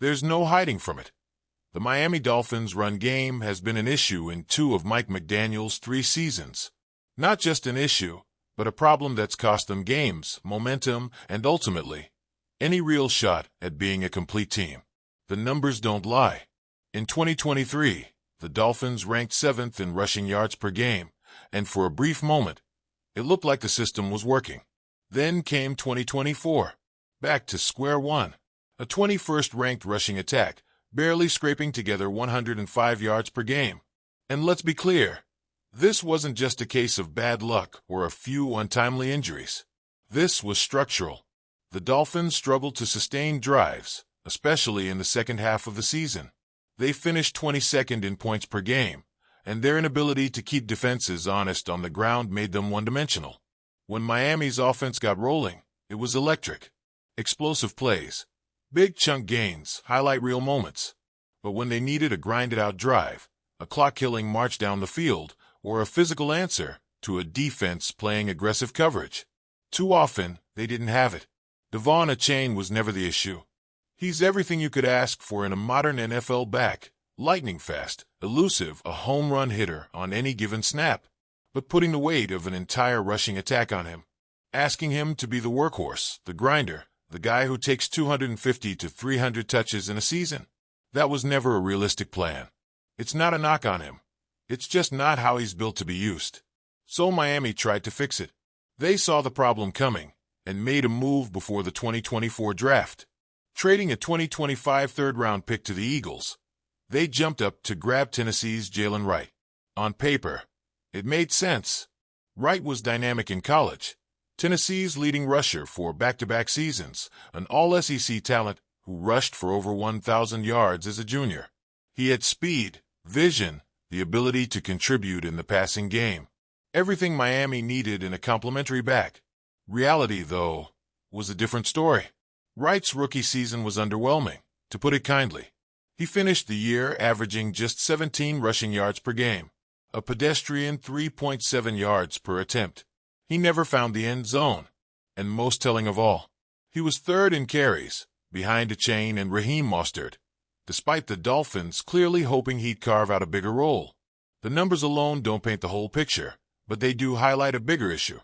There's no hiding from it. The Miami Dolphins' run game has been an issue in 2 of Mike McDaniel's 3 seasons. Not just an issue, but a problem that's cost them games, momentum, and ultimately, any real shot at being a complete team. The numbers don't lie. In 2023, the Dolphins ranked 7th in rushing yards per game, and for a brief moment, it looked like the system was working. Then came 2024. Back to square one. A 21st-ranked rushing attack, barely scraping together 105 yards per game. And let's be clear, this wasn't just a case of bad luck or a few untimely injuries. This was structural. The Dolphins struggled to sustain drives, especially in the second half of the season. They finished 22nd in points per game, and their inability to keep defenses honest on the ground made them one-dimensional. When Miami's offense got rolling, it was electric. Explosive plays, big chunk gains, highlight reel moments. But when they needed a grinded-out drive, a clock-killing march down the field, or a physical answer to a defense playing aggressive coverage, too often they didn't have it. De'Von Achane was never the issue. He's everything you could ask for in a modern NFL back, lightning fast, elusive, a home run hitter on any given snap, but putting the weight of an entire rushing attack on him, asking him to be the workhorse, the grinder, the guy who takes 250 to 300 touches in a season. That was never a realistic plan. It's not a knock on him. It's just not how he's built to be used. So Miami tried to fix it. They saw the problem coming and made a move before the 2024 draft. Trading a 2025 third-round pick to the Eagles, they jumped up to grab Tennessee's Jalen Wright. On paper, it made sense. Wright was dynamic in college, Tennessee's leading rusher for back-to-back seasons, an all-SEC talent who rushed for over 1,000 yards as a junior. He had speed, vision, the ability to contribute in the passing game. Everything Miami needed in a complementary back. Reality, though, was a different story. Wright's rookie season was underwhelming, to put it kindly. He finished the year averaging just 17 rushing yards per game, a pedestrian 3.7 yards per attempt. He never found the end zone. And most telling of all, he was third in carries, behind Achane and Raheem Mostert, despite the Dolphins clearly hoping he'd carve out a bigger role. The numbers alone don't paint the whole picture, but they do highlight a bigger issue.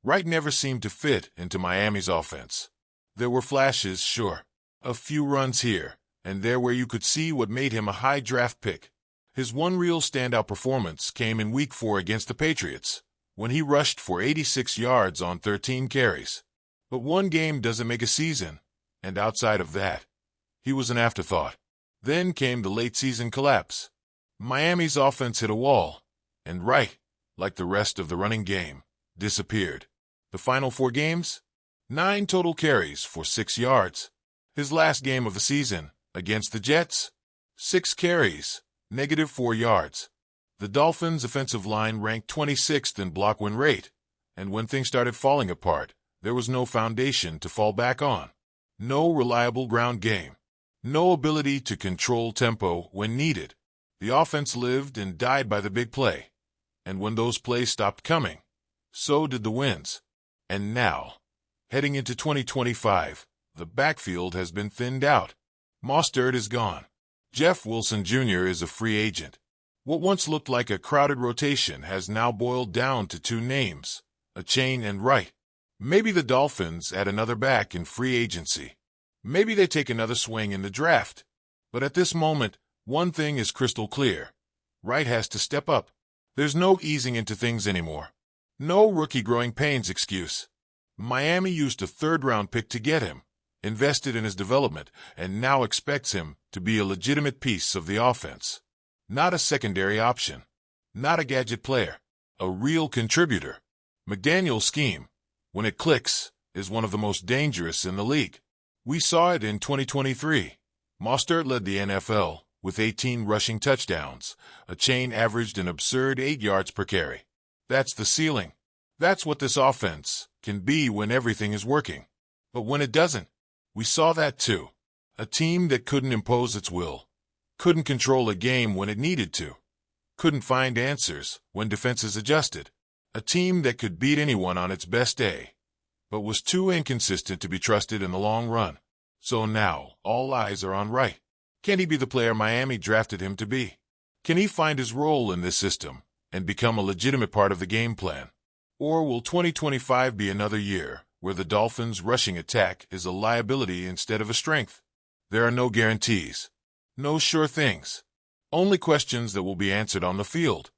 Wright never seemed to fit into Miami's offense. There were flashes, sure, a few runs here and there where you could see what made him a high draft pick. His one real standout performance came in Week 4 against the Patriots, when he rushed for 86 yards on 13 carries. But one game doesn't make a season, and outside of that, he was an afterthought. Then came the late-season collapse. Miami's offense hit a wall, and Wright, like the rest of the running game, disappeared. The final 4 games? 9 total carries for 6 yards. His last game of the season, against the Jets? 6 carries, -4 yards. The Dolphins' offensive line ranked 26th in block win rate, and when things started falling apart, there was no foundation to fall back on. No reliable ground game. No ability to control tempo when needed. The offense lived and died by the big play. And when those plays stopped coming, so did the wins. And now, heading into 2025, the backfield has been thinned out. Mostert is gone. Jeff Wilson Jr. is a free agent. What once looked like a crowded rotation has now boiled down to 2 names, Achane and Wright. Maybe the Dolphins add another back in free agency. Maybe they take another swing in the draft. But at this moment, one thing is crystal clear. Wright has to step up. There's no easing into things anymore. No rookie growing pains excuse. Miami used a third-round pick to get him, invested in his development, and now expects him to be a legitimate piece of the offense. Not a secondary option. Not a gadget player. A real contributor. McDaniel's scheme, when it clicks, is one of the most dangerous in the league. We saw it in 2023. Mostert led the NFL with 18 rushing touchdowns. Achane averaged an absurd 8 yards per carry. That's the ceiling. That's what this offense can be when everything is working. But when it doesn't, we saw that too. A team that couldn't impose its will, couldn't control a game when it needed to, couldn't find answers when defenses adjusted. A team that could beat anyone on its best day, but was too inconsistent to be trusted in the long run. So now, all eyes are on Wright. Can he be the player Miami drafted him to be? Can he find his role in this system and become a legitimate part of the game plan? Or will 2025 be another year where the Dolphins' rushing attack is a liability instead of a strength? There are no guarantees, no sure things, only questions that will be answered on the field.